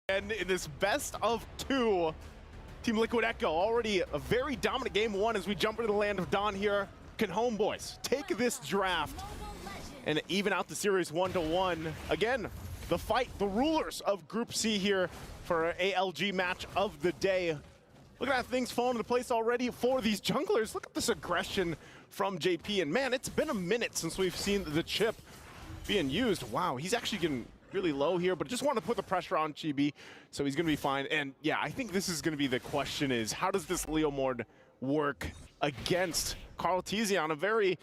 And in this best of two, Team Liquid Echo already a very dominant game one as we jump into the land of Dawn here. Can Homebois take this draft and even out the series 1-1? Again, the fight, the rulers of Group C here for an ALG match of the day. Look at how things falling into place already for these junglers. Look at this aggression from JP. And man, it's been a minute since we've seen the chip being used. Wow, he's actually getting really low here, but just want to put the pressure on Chibi, so he's going to be fine. And yeah, I think this is going to be the question is, how does this Leomord work against Karl'Tezi on a very...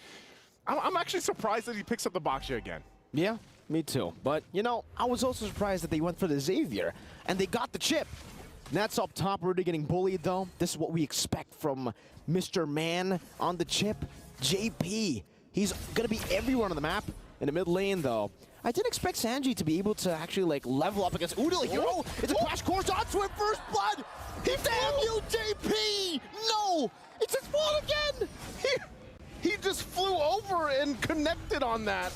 I'm actually surprised that he picks up the Baksha again. Yeah, me too. But, you know, I was also surprised that they went for the Xavier, and they got the chip. Nets up top, already getting bullied, though. This is what we expect from Mr. Man on the chip. JP, he's going to be everywhere on the map. In the mid lane, though, I didn't expect Sanji to be able to actually, like, level up against Udil. Hero, it's a crash course onto him, first blood! Damn you, JP! No! It's his fault again! He just flew over and connected on that.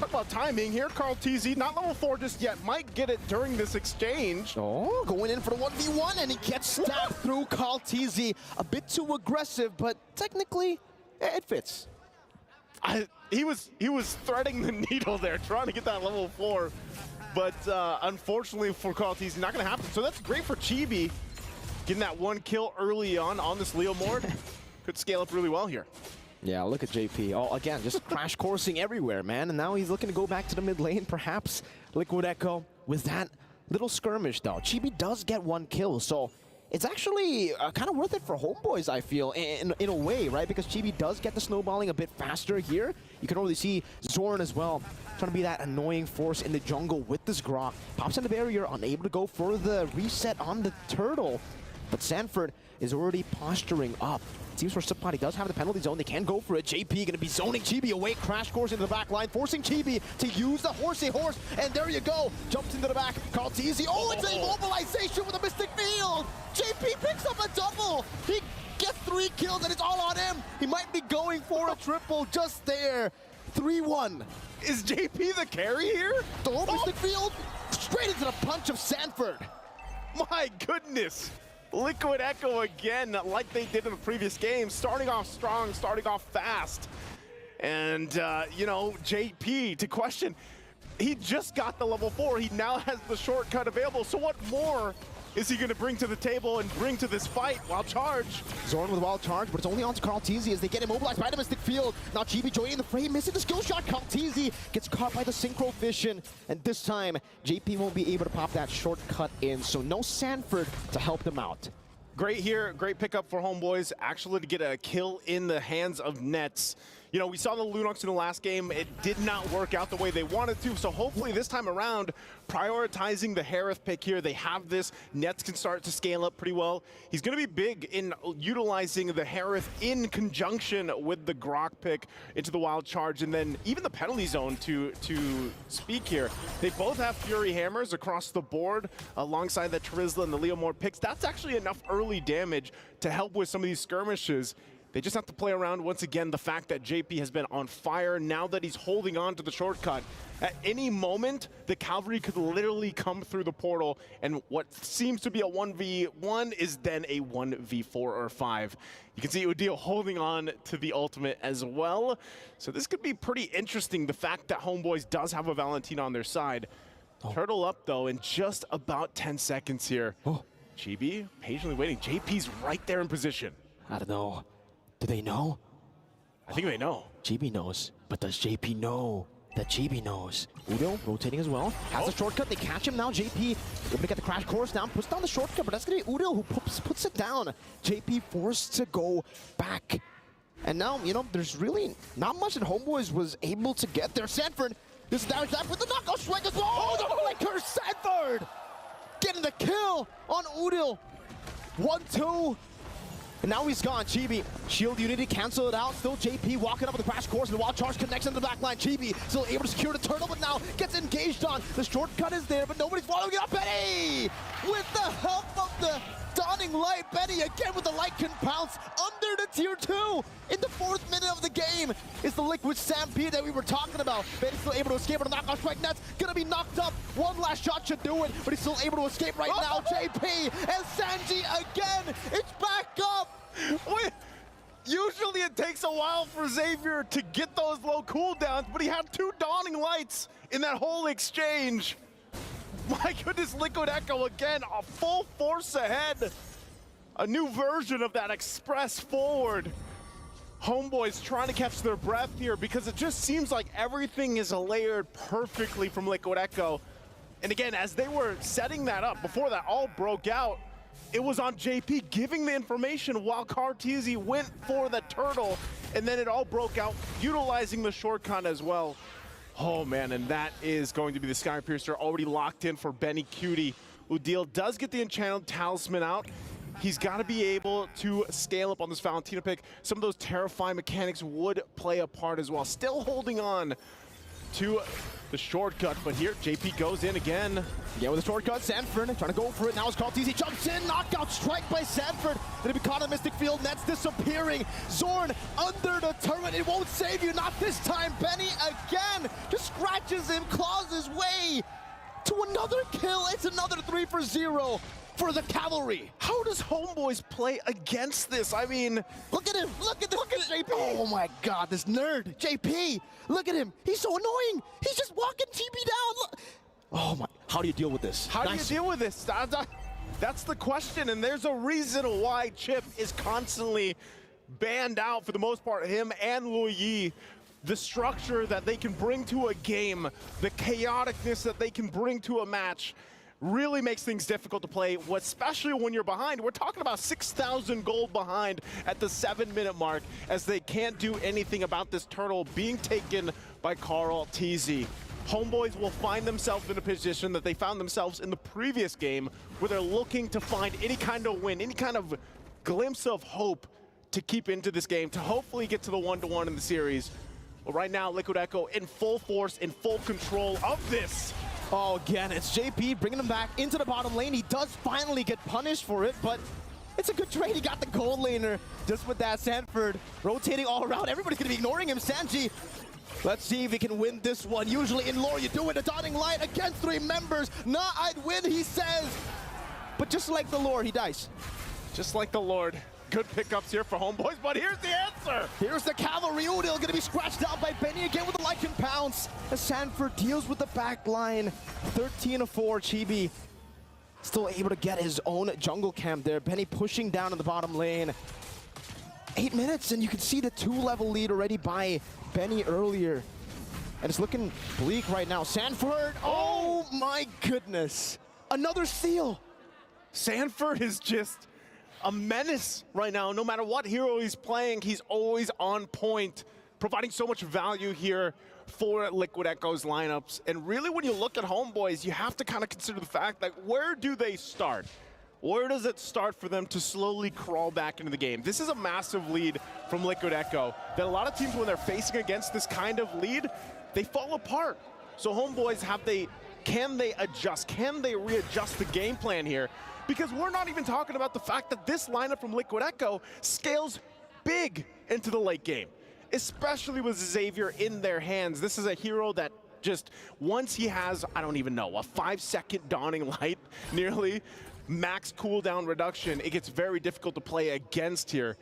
Talk about timing here. Karl'Tezi, not level 4 just yet, might get it during this exchange. Oh, going in for the 1v1, and he gets stabbed through Karl'Tezi. A bit too aggressive, but technically, it fits. He was threading the needle there, trying to get that level 4, but unfortunately for Karl'Tezi, not going to happen. So that's great for Chibi, getting that one kill early on this Leomord. Could scale up really well here. Yeah, look at JP. Oh, again, just crash coursing everywhere, man. And now he's looking to go back to the mid lane, perhaps. Liquid Echo with that little skirmish, though. Chibi does get one kill, so it's actually kind of worth it for Homebois, I feel, in a way, right? Because Chibi does get the snowballing a bit faster here. You can already see Zorn as well, trying to be that annoying force in the jungle with this Grok. Pops in the barrier, unable to go for the reset on the turtle. But Sanford is already posturing up. Teams for Subpot, he does have the penalty zone. They can go for it. JP going to be zoning Chibi away. Crash course into the back line, forcing Chibi to use the horsey horse. And there you go. Jumps into the back. Karl'Tezi. Oh, it's a mobilization with a Mystic Field. JP picks up a double. He gets 3 kills and it's all on him. He might be going for a triple just there. 3-1. Is JP the carry here? The Mystic Field straight into the punch of Sanford. My goodness. Liquid Echo again, like they did in the previous game, starting off strong, starting off fast. And, you know, JP, to question, he just got the level 4. He now has the shortcut available. So what more is he going to bring to the table and bring to this fight? Wild Charge. Zorn with Wild Charge, but it's only on to Karl'Tezi as they get immobilized by the Mystic Field. Now Chibi joining the frame, missing the skill shot. Karl'Tezi gets caught by the Synchro Vision. And this time, JP won't be able to pop that shortcut in, so no Sanford to help them out. Great here, great pickup for Homebois, actually to get a kill in the hands of Nets. You know, we saw the Lunox in the last game. It did not work out the way they wanted to, so hopefully this time around, prioritizing the Harith pick here, they have this. Nets can start to scale up pretty well. He's going to be big in utilizing the Harith in conjunction with the Grok pick into the Wild Charge, and then even the penalty zone to speak here. They both have Fury Hammers across the board alongside the Terizla and the Leomord picks. That's actually enough early damage to help with some of these skirmishes. They just have to play around, once again, the fact that JP has been on fire now that he's holding on to the shortcut. At any moment, the cavalry could literally come through the portal, and what seems to be a 1v1 is then a 1v4 or 5. You can see Udil holding on to the ultimate as well. So this could be pretty interesting, the fact that Homebois does have a Valentina on their side. Turtle up, though, in just about 10 seconds here. Chibi patiently waiting. JP's right there in position. I don't know. Do they know? I think they know. Chibi knows, but does JP know that Chibi knows? Udil rotating as well. Has a shortcut. They catch him now. JP able to get the crash course down. Puts down the shortcut, but that's going to be Udil who puts it down. JP forced to go back. And now, you know, there's really not much that Homebois was able to get there. Sanford, this is damage left with the knockout strike as well. Oh, the flicker! Sanford getting the kill on Udil. 1-2. And now he's gone. Chibi, shield unity, cancel it out. Still JP walking up with the crash course, and the wild charge connects into the back line. Chibi still able to secure the turtle, but now gets engaged on. The shortcut is there, but nobody's following it up. Benny! With the help of the Dawning Light, Benny again with the light can pounce under the tier 2 in the 4th minute of the game. It's the Liquid Stampede that we were talking about. Benny's still able to escape on the knockout strike. Nets gonna be knocked up. One last shot should do it, but he's still able to escape right now. JP and Sanji again. It's back up. Wait. Usually it takes a while for Xavier to get those low cooldowns, but he had 2 Dawning Lights in that whole exchange. My goodness, Liquid Echo again, a full force ahead. A new version of that express forward. Homeboys trying to catch their breath here because it just seems like everything is layered perfectly from Liquid Echo. And again, as they were setting that up, before that all broke out, it was on JP giving the information while Carteezy went for the turtle, and then it all broke out, utilizing the shortcut as well. Oh man, and that is going to be the Sky Piercer already locked in for Benny Cutie. Udil does get the Enchanted Talisman out. He's got to be able to scale up on this Valentina pick. Some of those terrifying mechanics would play a part as well. Still holding on to the shortcut, but here JP goes in again. Yeah, with the shortcut, Sanford trying to go for it. Now it's called He jumps in, knockout strike by Sanford. Gonna be caught in the Mystic Field, Nets disappearing. Zorn under the turret, it won't save you, not this time. Benny again, just scratches him, claws his way to another kill. It's another 3 for 0 for the Cavalry. How does Homeboys play against this? I mean, look at him, look at JP. Oh my God, this nerd, JP. Look at him, he's so annoying. He's just walking TB down. Look. Oh my, how do you deal with this? How do you deal with this? That's the question, and there's a reason why Chip is constantly banned out for the most part, him and Luyi. The structure that they can bring to a game, the chaoticness that they can bring to a match, really makes things difficult to play, especially when you're behind. We're talking about 6,000 gold behind at the 7-minute mark, as they can't do anything about this turtle being taken by Carteezy. Homeboys will find themselves in a position that they found themselves in the previous game, where they're looking to find any kind of win, any kind of glimpse of hope to keep into this game, to hopefully get to the 1-1 in the series. But right now, Liquid Echo in full force, in full control of this. Oh, again, it's JP bringing him back into the bottom lane. He does finally get punished for it, but it's a good trade. He got the gold laner just with that. Sanford rotating all around. Everybody's going to be ignoring him. Sanji, let's see if he can win this one. Usually in lore, you do it. A Dawning Light against 3 members. Nah, I'd win, he says. But just like the lore, he dies. Just like the Lord. Good pickups here for Homeboys, but here's the answer. Here's the Cavalry. Udil gonna be scratched out by Benny again with the Lycan Pounce. As Sanford deals with the back line. 13-4, Chibi still able to get his own jungle camp there. Benny pushing down in the bottom lane. 8 minutes, and you can see the 2-level lead already by Benny earlier. And it's looking bleak right now. Sanford, oh my goodness. Another steal. Sanford is just a menace right now. No matter what hero he's playing, he's always on point, providing so much value here for Liquid Echo's lineups. And really, when you look at Homeboys, you have to kind of consider the fact that where do they start? Where does it start for them to slowly crawl back into the game? This is a massive lead from Liquid Echo that a lot of teams, when they're facing against this kind of lead, they fall apart. So Homeboys, can they adjust? Can they readjust the game plan here? Because we're not even talking about the fact that this lineup from Liquid Echo scales big into the late game, especially with Xavier in their hands. This is a hero that just, once he has, I don't even know, a 5-second Dawning Light, nearly max cooldown reduction, it gets very difficult to play against here.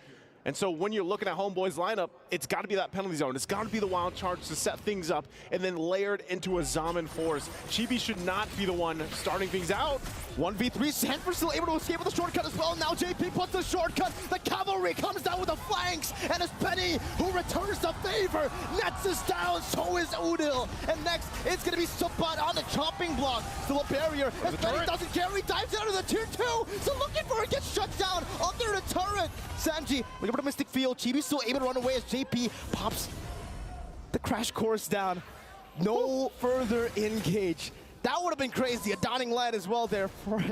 And so when you're looking at Homeboys' lineup, it's got to be that penalty zone. It's got to be the wild charge to set things up and then layered into a Zaman force. Chibi should not be the one starting things out. 1v3, Sanford still able to escape with the shortcut as well. Now JP puts the shortcut. The Cavalry comes down with the flanks, and it's Benny who returns the favor. Nets is down, so is Udil. And next, it's going to be Supat on the chopping block. Still a barrier, as Benny doesn't care. He dives out of the tier 2. So looking for it, gets shut down under the turret. Sanji, looking for the Mystic Field. Chibi still able to run away as JP pops the crash course down. No further engage. That would have been crazy. A Dawning Light as well there for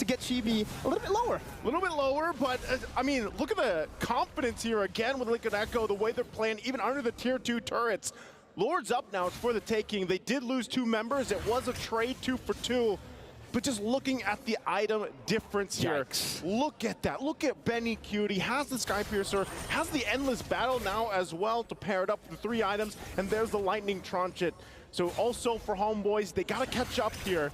to get Chibi a little bit lower. A little bit lower, but I mean, look at the confidence here again with Liquid Echo, the way they're playing, even under the tier 2 turrets. Lord's up now, it's for the taking. They did lose 2 members. It was a trade 2 for 2. But just looking at the item difference here, look at that. Look at Benny Cutie, has the Sky Piercer, has the Endless Battle now as well to pair it up with the 3 items, and there's the Lightning Trunchet. So also for Homeboys, they gotta catch up here.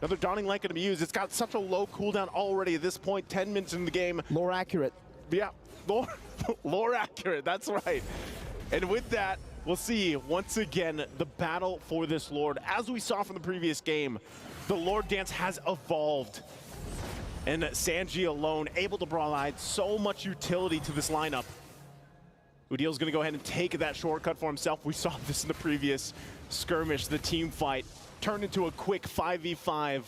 Another Dawning Light gonna be used. It's got such a low cooldown already at this point, 10 minutes in the game. Lore accurate. Yeah, lore accurate, that's right. And with that, we'll see, once again, the battle for this Lord. As we saw from the previous game, the Lord dance has evolved. And Sanji alone, able to provide so much utility to this lineup. Udil's gonna go ahead and take that shortcut for himself. We saw this in the previous skirmish, the team fight. Turned into a quick 5v5.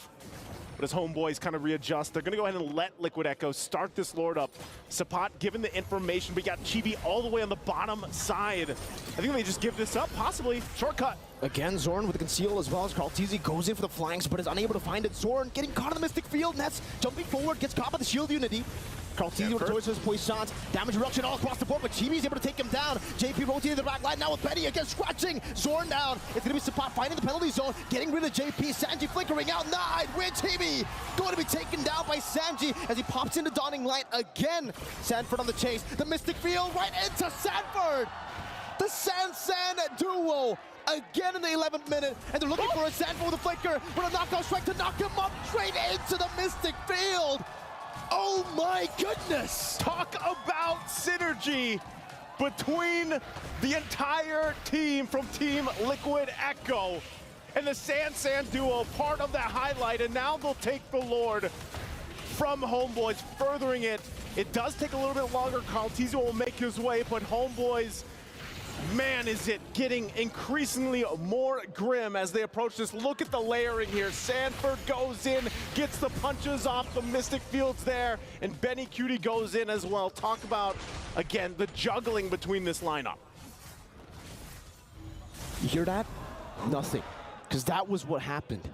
But as Homeboys kind of readjust, they're gonna go ahead and let Liquid Echo start this Lord up. Sapat given the information, we got Chibi all the way on the bottom side. I think they just give this up, possibly. Shortcut. Again, Zorn with the conceal as well as Karltizi goes in for the flanks, but is unable to find it. Zorn getting caught in the Mystic Field. Nets jumping forward, gets caught by the Shield Unity. Karltizi with towards his poisons. Damage reduction all across the board, but Chibi's able to take him down. JP rotating the back line now with Betty again, scratching Zorn down. It's going to be Sapat finding the penalty zone, getting rid of JP. Sanji flickering out, Nide with Chibi. Going to be taken down by Sanji as he pops into Dawning Light again. Sanford on the chase. The Mystic Field right into Sanford. The San duo. Again in the 11th minute, and they're looking for a Sanford with a flicker, but a knockout strike to knock him up straight into the Mystic Field. Oh my goodness! Talk about synergy between the entire team from Team Liquid Echo and the San duo, part of that highlight, and now they'll take the Lord from Homeboys, furthering it. It does take a little bit longer. Karltizi will make his way, but Homeboys, man, is it getting increasingly more grim as they approach this. Look at the layering here. Sanford goes in, gets the punches off the Mystic Fields there, and Benny Cutie goes in as well. Talk about, again, the juggling between this lineup. You hear that? Nothing. Because that was what happened.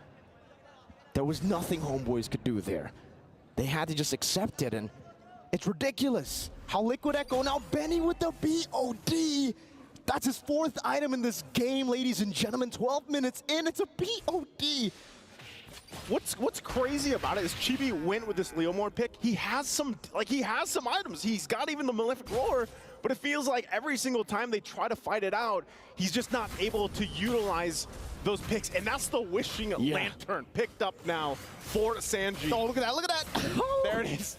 There was nothing Homeboys could do there. They had to just accept it, and it's ridiculous. How Liquid Echo, now Benny with the BOD. That's his 4th item in this game, ladies and gentlemen. 12 minutes in, it's a BOD. What's crazy about it is Chibi went with this Leomord pick. He has some items. He's got even the Malefic Roar, but it feels like every single time they try to fight it out, he's just not able to utilize those picks. And that's the Wishing Lantern picked up now for Sanji. Oh, look at that, look at that. There it is.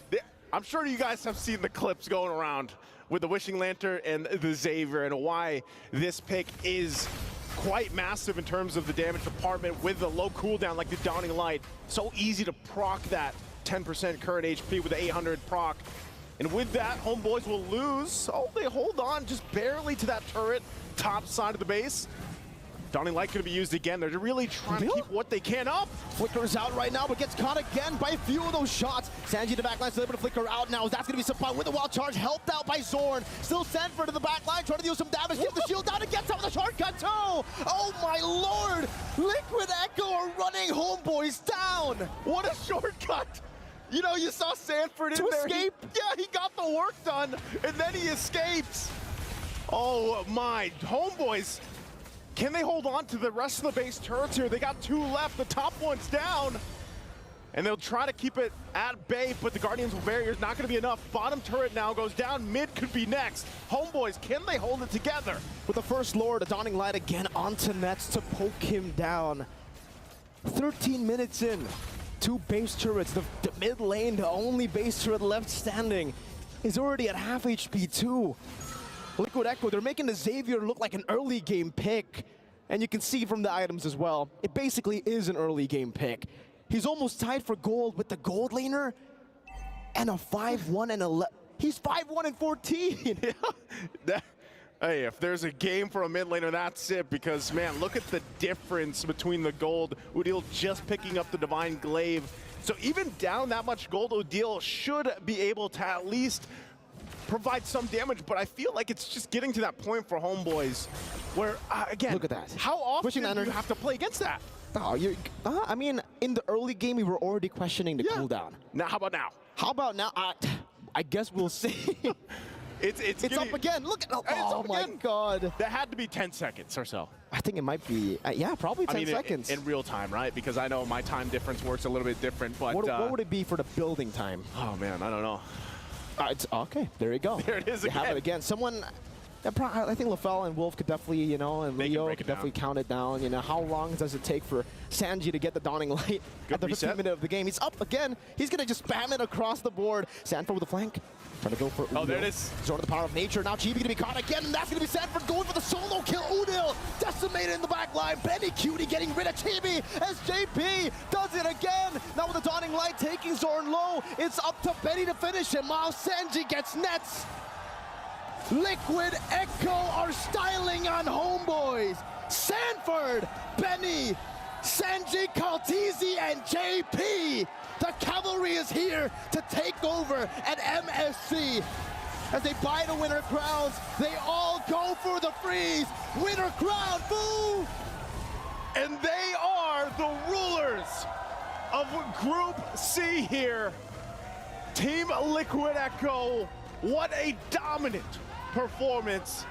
I'm sure you guys have seen the clips going around with the Wishing Lantern and the Xavier, and why this pick is quite massive in terms of the damage department with the low cooldown like the Dawning Light. So easy to proc that 10% current HP with the 800 proc. And with that, Homeboys will lose. Oh, they hold on just barely to that turret, top side of the base. Dawning Light going to be used again. They're really trying to keep what they can up. Flickers out right now, but gets caught again by a few of those shots. Sanji the back line, still able to flicker out now. That's going to be Sapat with the wild charge, helped out by Zorn. Still Sanford in the back line, trying to deal some damage. Gets the shield down and gets out with a shortcut too. Oh my lord! Liquid Echo are running Homeboys down. What a shortcut! You know, you saw Sanford in there. Escape? He got the work done, and then he escapes. Oh my, Homeboys. Can they hold on to the rest of the base turrets here? They got 2 left, the top one's down. And they'll try to keep it at bay, but the Guardian's barrier is not gonna be enough. Bottom turret now goes down, mid could be next. Homeboys, can they hold it together? With the first Lord, a Dawning Light again onto Nets to poke him down. 13 minutes in, 2 base turrets. The mid lane, the only base turret left standing, is already at half HP too. Liquid Echo, they're making the Xavier look like an early game pick. And you can see from the items as well, it basically is an early game pick. He's almost tied for gold with the gold laner and a 5-1 and 11. He's 5-1 and 14. Hey, if there's a game for a mid laner, that's it, because man, look at the difference between the gold. Udil just picking up the Divine Glaive. So even down that much gold, Udil should be able to at least provide some damage, but I feel like it's just getting to that point for Homeboys where, again, look at that. How often do you have to play against that? Oh, I mean, in the early game, we were already questioning the cooldown. Now, how about now? How about now? I guess we'll see. It's up again. Look at oh my God. That had to be 10 seconds or so. I think it might be, yeah, probably 10 seconds. In real time, right? Because I know my time difference works a little bit different, but... What would it be for the building time? Oh, man, I don't know. It's okay, there you go. There it is you again. have it again. Someone... I think LaFell and Wolf could definitely, you know, and Leo could definitely count it down. You know, how long does it take for Sanji to get the Dawning Light at the 15th minute of the game? He's up again. He's going to just spam it across the board. Sanford with the flank. Trying to go for Udil. Oh, there it is. Zone of the power of nature. Now Chibi going to be caught again, and that's going to be Sanford going for the solo kill. Udil decimated in the back line. Benny Cutie getting rid of Chibi as JP does it again. Now with the Dawning Light taking Zorn low, it's up to Benny to finish him. While Sanji gets nets. Liquid Echo are styling on Homeboys. Sanford, Benny, Sanji, Kaltizi, and JP. The cavalry is here to take over at MSC. As they buy the winner crowns, they all go for the freeze. Winner crown, boo! And they are the rulers of Group C here. Team Liquid Echo, what a dominant performance